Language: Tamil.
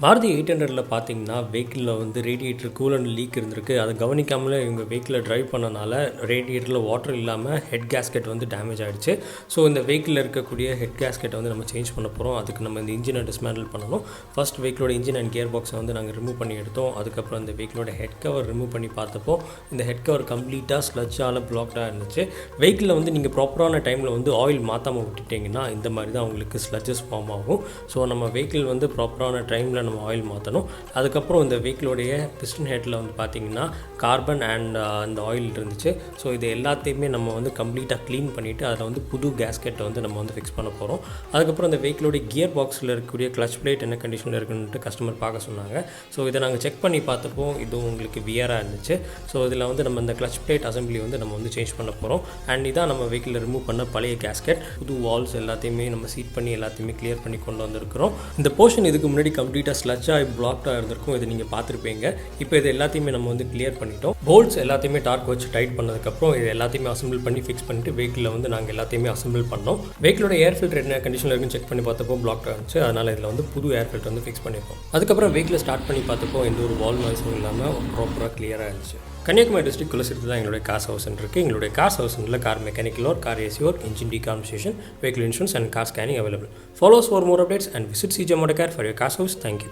மாருதி 800ல பார்த்தீங்கன்னா, வெஹிக்கிள்ல வந்து ரேடியேட்டர் கூலண்ட் லீக் இருந்திருக்கு. அத கவனிக்காமலே இவங்க வெஹிக்கிள டிரைவ் பண்ணனால, ரேடியேட்டர்ல வாட்டர் இல்லாம ஹெட் கேஸ்கெட் வந்து டேமேஜ் ஆயிடுச்சு. ஸோ இந்த வெஹிக்கிள்ல இருக்கக்கூடிய ஹெட் கேஸ்கெட்ட வந்து நம்ம சேஞ்ச் பண்ண போறோம். அதுக்கு நம்ம இந்த இன்ஜினை டிஸ்மேண்டில் பண்ணணும். ஃபர்ஸ்ட் வெஹிக்கிளோட இன்ஜின் அண்ட் கியர் பாக்ஸை வந்து நாங்கள் ரிமூவ் பண்ணி எடுத்தோம். அதுக்கப்புறம் இந்த வெஹிக்கிளோட ஹெட் கவர் ரிமூவ் பண்ணி பார்த்தப்போ, இந்த ஹெட் கவர் கம்ப்ளீட்டாக ஸ்லட்ஜால் பிளாக்டாக இருந்துச்சு. வெஹிக்கிளில் வந்து நீங்கள் ப்ராப்பரான டைமில் வந்து ஆயில் மாற்றாமல் விட்டுட்டிங்கன்னா, இந்த மாதிரி தான் உங்களுக்கு ஸ்லட்ஜஸ் ஃபார்ம் ஆகும். ஸோ நம்ம வெஹிக்கிள் வந்து ப்ராப்பரான டைமில் நம்ம ஆயில் மாற்றணும். அதுக்கப்புறம் இந்த வெஹிக்கிளோடைய பிஸ்டன் ஹெட்டில் வந்து பார்த்திங்கன்னா கார்பன் அண்ட் இந்த ஆயில் இருந்துச்சு. ஸோ இது எல்லாத்தையுமே நம்ம வந்து கம்ப்ளீட்டாக க்ளீன் பண்ணிவிட்டு அதில் வந்து புது கேஸ்கெட்டை வந்து நம்ம வந்து ஃபிக்ஸ் பண்ண போகிறோம். அதுக்கப்புறம் இந்த வெஹிக்கிளோடைய கியர் பாக்ஸில் இருக்கக்கூடிய கிளச் பிளேட் என்ன கண்டிஷனில் இருக்குன்ட்டு கஸ்டமர் பார்க்க சொன்னாங்க. ஸோ இதை நாங்கள் செக் பண்ணி பார்த்தப்போ இதுவும் உங்களுக்கு வியராக இருந்துச்சு. ஸோ இதில் வந்து நம்ம இந்த கிளச் பிளேட் அசம்பிளி வந்து நம்ம வந்து சேஞ்ச் பண்ண போகிறோம். அண்ட் இதான் நம்ம வெஹிக்கிளில் ரிமூவ் பண்ண பழைய கேஸ்கெட். புது வால்ஸ் எல்லாத்தையுமே நம்ம சீட் பண்ணி எல்லாத்தையுமே கிளியர் பண்ணி கொண்டு வந்திருக்கிறோம். இந்த போர்ஷன் இதுக்கு முன்னாடி கம்ப்ளீட்டாக ஸ்லட்ஜாக பிளாக்டாக இருந்திருக்கும். இது நீங்கள் பார்த்துருப்பீங்க. இப்போ இது எல்லாத்தையுமே நம்ம வந்து கிளியர் பண்ணிட்டோம். போல்ட்ஸ் எல்லாத்தையுமே டார்க் வச்சு டைட் பண்ணதுக்கப்புறம் இது எல்லாத்தையுமே அசம்பிள் பண்ணி ஃபிக்ஸ் பண்ணிட்டு வெஹிக்கிளில் வந்து நாங்கள் எல்லாத்தையுமே அசம்பிள் பண்ணோம். வெஹிக்கிளோட ஏர் ஃபில்டர் என்ன கண்டிஷனில் இருக்குன்னு செக் பண்ணி பார்த்தப்போ பிளாக்டாக இருந்துச்சு. அதனால் இதில் வந்து புது ஏர் ஃபில்டர் வந்து ஃபிக்ஸ் பண்ணியிருக்கோம். அதுக்கப்புறம் வெஹிக்கிளை ஸ்டார்ட் பண்ணி பார்த்தப்போ எந்த ஒரு வால் நாய்ஸும் இல்லாமல் ப்ராப்பராக கிளியராக இருந்துச்சு. கன்னியாகுமரி டிஸ்ட்ரிக்ட் குலசிட்டு தான் எங்களுடைய கார் ஹவுஸ் இருக்குது. எங்களுடைய கார் ஹவுஸில் car mechanical work, car AC work, engine decarbonation, vehicle insurance and car scanning available. Follow us for more updates and visit CJ Motor Car for your car house. Thank you.